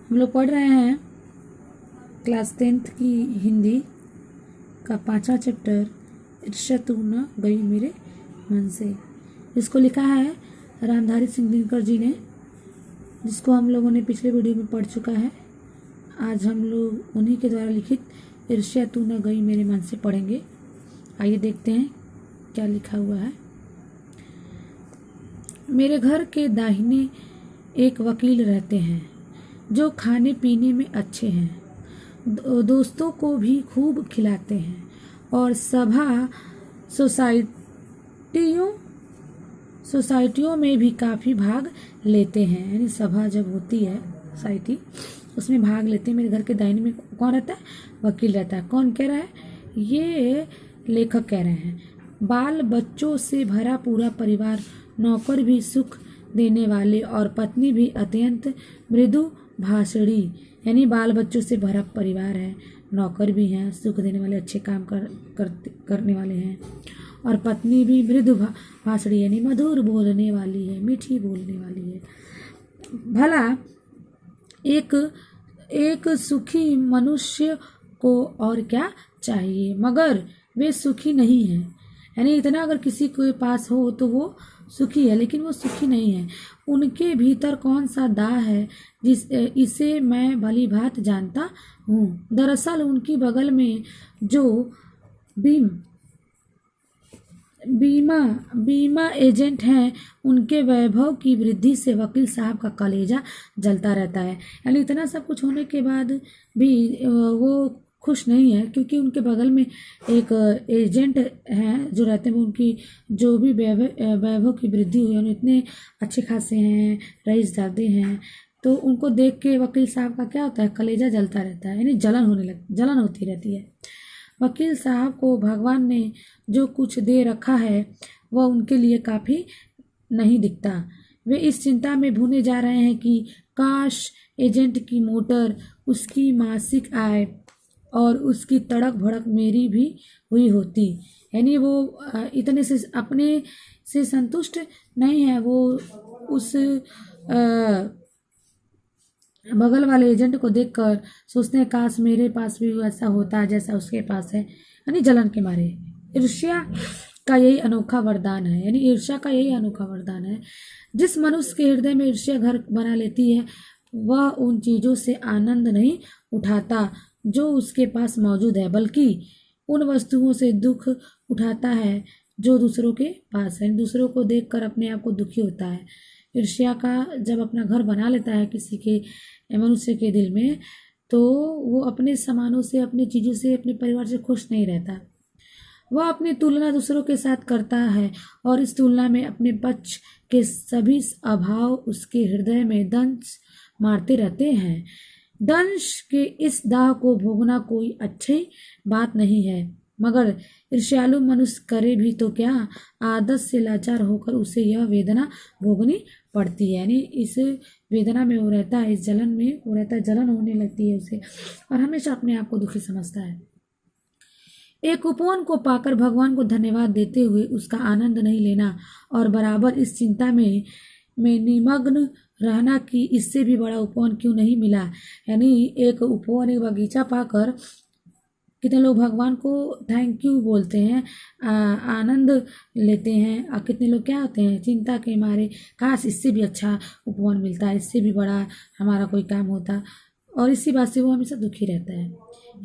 हम लोग पढ़ रहे हैं क्लास 10th की हिंदी का 5वां चैप्टर ईर्ष्या तू न गई मेरे मन से। इसको लिखा है रामधारी सिंह दिनकर जी ने, जिसको हम लोगों ने पिछले वीडियो में पढ़ चुका है। आज हम लोग उन्हीं के द्वारा लिखित ईर्ष्या तू न गई मेरे मन से पढ़ेंगे। आइए देखते हैं क्या लिखा हुआ है। मेरे घर के दाहिने एक वकील रहते हैं जो खाने पीने में अच्छे हैं, दोस्तों को भी खूब खिलाते हैं और सोसाइटियों में भी काफ़ी भाग लेते हैं। यानी सभा जब होती है सोसाइटी, उसमें भाग लेते हैं। मेरे घर के दाहिने में कौन रहता है? वकील रहता है। कौन कह रहा है? ये लेखक कह रहे हैं। बाल बच्चों से भरा पूरा परिवार, नौकर भी सुख देने वाले और पत्नी भी अत्यंत मृदु भाषणी। यानी बाल बच्चों से भरा परिवार है, नौकर भी हैं, सुख देने वाले, अच्छे काम करने वाले हैं, और पत्नी भी मृदु भाषणी यानी मधुर बोलने वाली है, मीठी बोलने वाली है। भला एक सुखी मनुष्य को और क्या चाहिए? मगर वे सुखी नहीं हैं। यानी इतना अगर किसी के पास हो तो वो सुखी है, लेकिन वो सुखी नहीं है। उनके भीतर कौन सा दाह है इसे मैं भली भांति जानता हूँ। दरअसल उनकी बगल में जो बीमा एजेंट हैं, उनके वैभव की वृद्धि से वकील साहब का कलेजा जलता रहता है। यानी इतना सब कुछ होने के बाद भी वो खुश नहीं है, क्योंकि उनके बगल में एक एजेंट हैं जो रहते हैं। उनकी जो भी वैभव की वृद्धि हुई है, इतने अच्छे खासे हैं, रईसजादे हैं, तो उनको देख के वकील साहब का क्या होता है? कलेजा जलता रहता है, यानी जलन होती रहती है। वकील साहब को भगवान ने जो कुछ दे रखा है वह उनके लिए काफ़ी नहीं दिखता। वे इस चिंता में भुने जा रहे हैं कि काश एजेंट की मोटर, उसकी मासिक आय और उसकी तड़क भड़क मेरी भी हुई होती। यानी वो इतने से अपने से संतुष्ट नहीं है। वो उस बगल वाले एजेंट को देखकर सोचते हैं काश मेरे पास भी वैसा होता जैसा उसके पास है। यानी जलन के मारे। ईर्ष्या का यही अनोखा वरदान है। यानी ईर्ष्या का यही अनोखा वरदान है। जिस मनुष्य के हृदय में ईर्ष्या घर बना लेती है, वह उन चीज़ों से आनंद नहीं उठाता जो उसके पास मौजूद है, बल्कि उन वस्तुओं से दुख उठाता है जो दूसरों के पास है। दूसरों को देखकर अपने आप को दुखी होता है। ईर्ष्या का जब अपना घर बना लेता है किसी के, मनुष्य के दिल में, तो वो अपने सामानों से, अपनी चीज़ों से, अपने परिवार से खुश नहीं रहता। वह अपनी तुलना दूसरों के साथ करता है और इस तुलना में अपने पक्ष के सभी अभाव उसके हृदय में दंश मारते रहते हैं। दंश के इस दाह को भोगना कोई अच्छी बात नहीं है, मगर ईर्ष्यालु मनुष्य करे भी तो क्या, आदत से लाचार होकर उसे यह वेदना भोगनी पड़ती है। यानी इस वेदना में वो रहता है, इस जलन में वो रहता है, जलन होने लगती है उसे, और हमेशा अपने आप को दुखी समझता है। एक उपवन को पाकर भगवान को धन्यवाद देते हुए उसका आनंद नहीं लेना और बराबर इस चिंता में निमग्न रहना कि इससे भी बड़ा उपवन क्यों नहीं मिला। यानी एक उपवन, एक बगीचा पाकर कितने लोग भगवान को थैंक यू बोलते हैं, आनंद लेते हैं, और कितने लोग क्या होते हैं? चिंता के मारे काश इससे भी अच्छा उपवन मिलता, इससे भी बड़ा हमारा कोई काम होता, और इसी बात से वो हमेशा दुखी रहता है।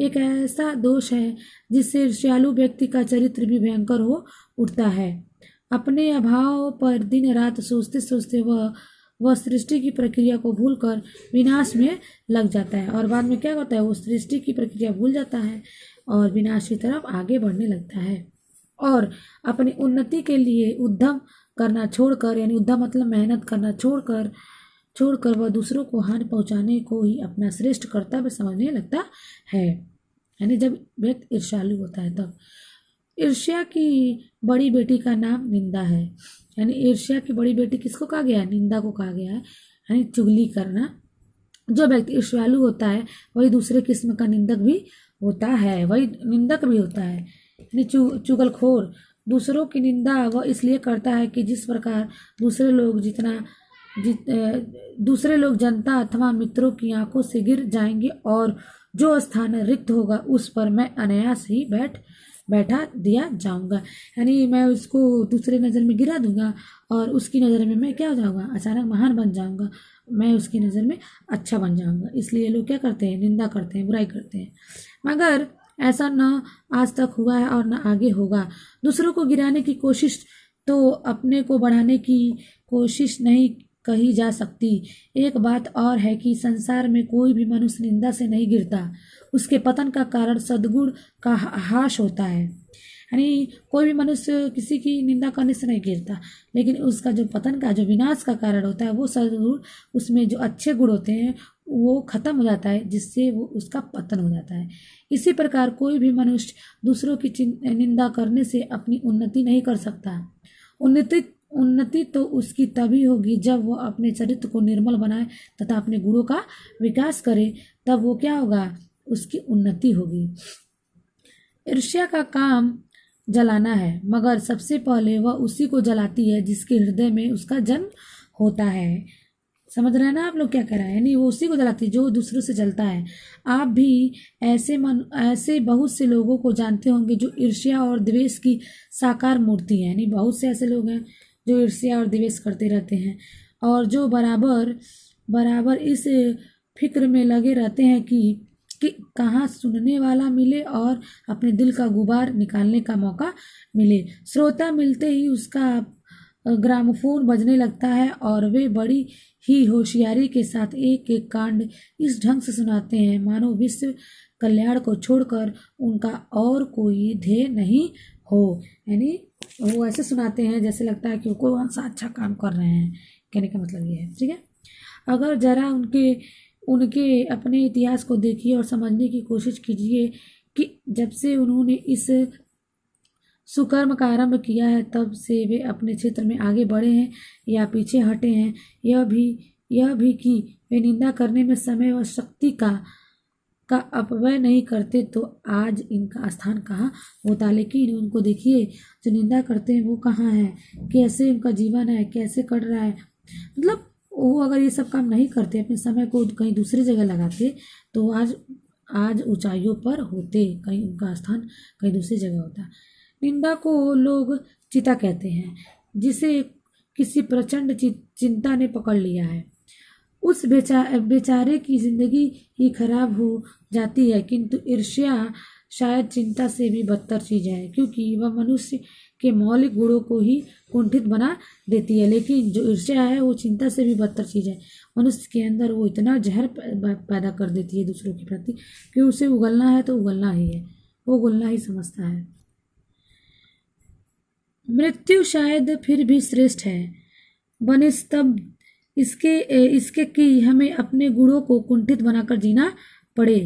एक ऐसा दोष है जिससे ईर्ष्यालु व्यक्ति का चरित्र भी भयंकर हो उठता है। अपने अभाव पर दिन रात सोचते सोचते वह सृष्टि की प्रक्रिया को भूलकर विनाश में लग जाता है, और बाद में क्या करता है? वो सृष्टि की प्रक्रिया भूल जाता है और विनाश की तरफ आगे बढ़ने लगता है, और अपनी उन्नति के लिए उद्यम करना छोड़कर, यानी उद्यम मतलब मेहनत करना छोड़कर वह दूसरों को हानि पहुंचाने को ही अपना श्रेष्ठ कर्तव्य समझने लगता है। यानी जब व्यक्ति ईर्ष्यालु होता है तब। ईर्ष्या की बड़ी बेटी का नाम निंदा है। यानी ईर्ष्या की बड़ी बेटी किसको कहा गया है? निंदा को कहा गया है, यानी चुगली करना। जो व्यक्ति ईर्ष्यालु होता है वही दूसरे किस्म का निंदक भी होता है, वही निंदक भी होता है। यानी चुगलखोर दूसरों की निंदा वह इसलिए करता है कि जिस प्रकार दूसरे लोग जितना दूसरे लोग जनता अथवा मित्रों की आंखों से गिर जाएंगे और जो स्थान रिक्त होगा उस पर मैं अनायास ही बैठा दिया जाऊंगा। यानी मैं उसको दूसरे नज़र में गिरा दूंगा और उसकी नज़र में मैं क्या हो जाऊंगा, अचानक महान बन जाऊंगा, मैं उसकी नज़र में अच्छा बन जाऊंगा। इसलिए लोग क्या करते हैं, निंदा करते हैं, बुराई करते हैं। मगर ऐसा न आज तक हुआ है और न आगे होगा। दूसरों को गिराने की कोशिश तो अपने को बढ़ाने की कोशिश नहीं कही जा सकती। एक बात और है कि संसार में कोई भी मनुष्य निंदा से नहीं गिरता, उसके पतन का कारण सद्गुण का ह्रास होता है। यानी कोई भी मनुष्य किसी की निंदा करने से नहीं गिरता, लेकिन उसका जो पतन का, जो विनाश का कारण होता है वो सद्गुण, उसमें जो अच्छे गुण होते हैं वो खत्म हो जाता है, जिससे वो उसका पतन हो जाता है। इसी प्रकार कोई भी मनुष्य दूसरों की निंदा करने से अपनी उन्नति नहीं कर सकता। उन्नति तो उसकी तभी होगी जब वो अपने चरित्र को निर्मल बनाए तथा अपने गुणों का विकास करे, तब वो क्या होगा, उसकी उन्नति होगी। ईर्ष्या का काम जलाना है, मगर सबसे पहले वह उसी को जलाती है जिसके हृदय में उसका जन्म होता है। समझ रहे हैं ना आप लोग क्या कह रहे हैं, यानी वो उसी को जलाती है जो दूसरों से जलता है। आप भी ऐसे बहुत से लोगों को जानते होंगे जो ईर्ष्या और द्वेष की साकार मूर्ति है। यानी बहुत से ऐसे लोग हैं जो ईर्ष्या और द्वेष करते रहते हैं और जो बराबर इस फिक्र में लगे रहते हैं कि कहाँ सुनने वाला मिले और अपने दिल का गुबार निकालने का मौका मिले। श्रोता मिलते ही उसका ग्रामोफोन बजने लगता है और वे बड़ी ही होशियारी के साथ एक एक कांड इस ढंग से सुनाते हैं मानो विश्व कल्याण को छोड़कर उनका और कोई ध्येय नहीं हो। यानी वो ऐसे सुनाते हैं जैसे लगता है कि वो कौन सा अच्छा काम कर रहे हैं, कहने का मतलब ये है। ठीक है, अगर जरा उनके अपने इतिहास को देखिए और समझने की कोशिश कीजिए कि जब से उन्होंने इस सुकर्म का आरंभ किया है तब से वे अपने क्षेत्र में आगे बढ़े हैं या पीछे हटे हैं। यह भी कि वे निंदा करने में समय व शक्ति का अपव्यय नहीं करते तो आज इनका स्थान कहाँ होता। लेकिन उनको देखिए जो निंदा करते हैं वो कहाँ है, कैसे उनका जीवन है, कैसे कट रहा है। मतलब वो अगर ये सब काम नहीं करते, अपने समय को कहीं दूसरी जगह लगाते तो आज ऊंचाइयों पर होते, कहीं उनका स्थान कहीं दूसरी जगह होता। निंदा को लोग चिता कहते हैं, जिसे किसी प्रचंड चिंता ने पकड़ लिया है। उस बेचारे की जिंदगी ही खराब हो जाती है। किंतु ईर्ष्या शायद चिंता से भी बदतर चीज है, क्योंकि वह मनुष्य के मौलिक गुणों को ही कुंठित बना देती है। लेकिन जो ईर्ष्या है वो चिंता से भी बदतर चीज है। मनुष्य के अंदर वो इतना जहर पैदा कर देती है दूसरों के प्रति कि उसे उगलना है तो उगलना ही है, वो उगलना ही समझता है। मृत्यु शायद फिर भी श्रेष्ठ है बनिस्तब इसके कि हमें अपने गुणों को कुंठित बनाकर जीना पड़े।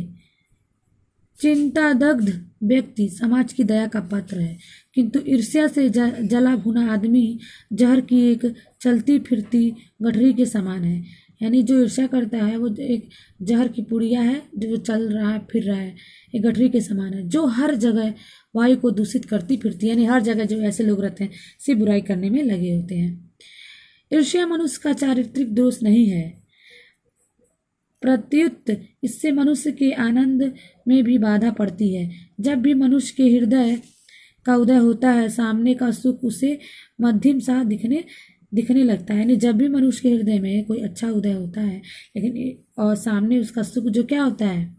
चिंतादग्ध व्यक्ति समाज की दया का पात्र है, किंतु ईर्ष्या से जला भुना आदमी जहर की एक चलती फिरती गठरी के समान है। यानी जो ईर्ष्या करता है वो एक जहर की पुड़िया है जो चल रहा है, फिर रहा है, एक गठरी के समान है जो हर जगह वायु को दूषित करती फिरती है। यानी हर जगह जो ऐसे लोग रहते हैं सिर्फ बुराई करने में लगे होते हैं। ईर्ष्या मनुष्य का चारित्रिक दोष नहीं है, प्रत्युत इससे मनुष्य के आनंद में भी बाधा पड़ती है। जब भी मनुष्य के हृदय का उदय होता है सामने का सुख उसे मध्यम सा दिखने लगता है। यानी जब भी मनुष्य के हृदय में कोई अच्छा उदय होता है लेकिन और सामने उसका सुख जो क्या होता है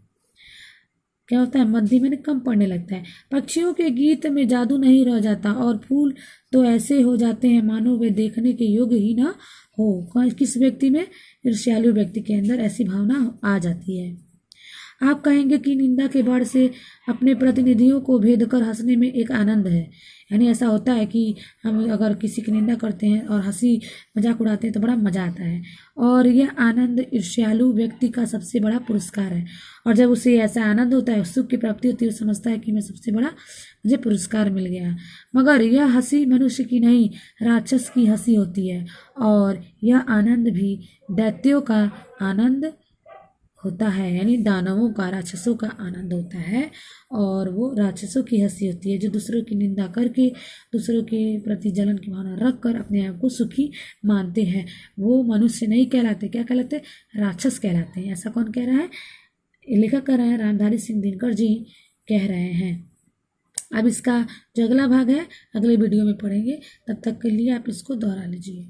मध्यम में कम पड़ने लगता है। पक्षियों के गीत में जादू नहीं रह जाता और फूल तो ऐसे हो जाते हैं मानो वे देखने के योग्य ही ना हो। किस व्यक्ति में, ईर्ष्यालु व्यक्ति के अंदर ऐसी भावना आ जाती है। आप कहेंगे कि निंदा के बाढ़ से अपने प्रतिनिधियों को भेद कर हंसने में एक आनंद है। यानी ऐसा होता है कि हम अगर किसी की निंदा करते हैं और हंसी मजाक उड़ाते हैं तो बड़ा मजा आता है, और यह आनंद ईर्ष्यालु व्यक्ति का सबसे बड़ा पुरस्कार है। और जब उसे ऐसा आनंद होता है, सुख की प्राप्ति होती है, वो समझता है कि मैं सबसे बड़ा मुझे पुरस्कार मिल गया। मगर यह हंसी मनुष्य की नहीं, राक्षस की हंसी होती है, और यह आनंद भी दैत्यों का आनंद होता है, यानी दानवों का, राक्षसों का आनंद होता है, और वो राक्षसों की हंसी होती है जो दूसरों की निंदा करके, दूसरों के प्रति जलन की भावना रख कर अपने आप को सुखी मानते हैं। वो मनुष्य नहीं कहलाते, क्या कहलाते? राक्षस कहलाते हैं। ऐसा कौन कह रहा है? लेखक कह रहे हैं, रामधारी सिंह दिनकर जी कह रहे हैं। अब इसका जो अगला भाग है अगले वीडियो में पढ़ेंगे, तब तक के लिए आप इसको दोहरा लीजिए।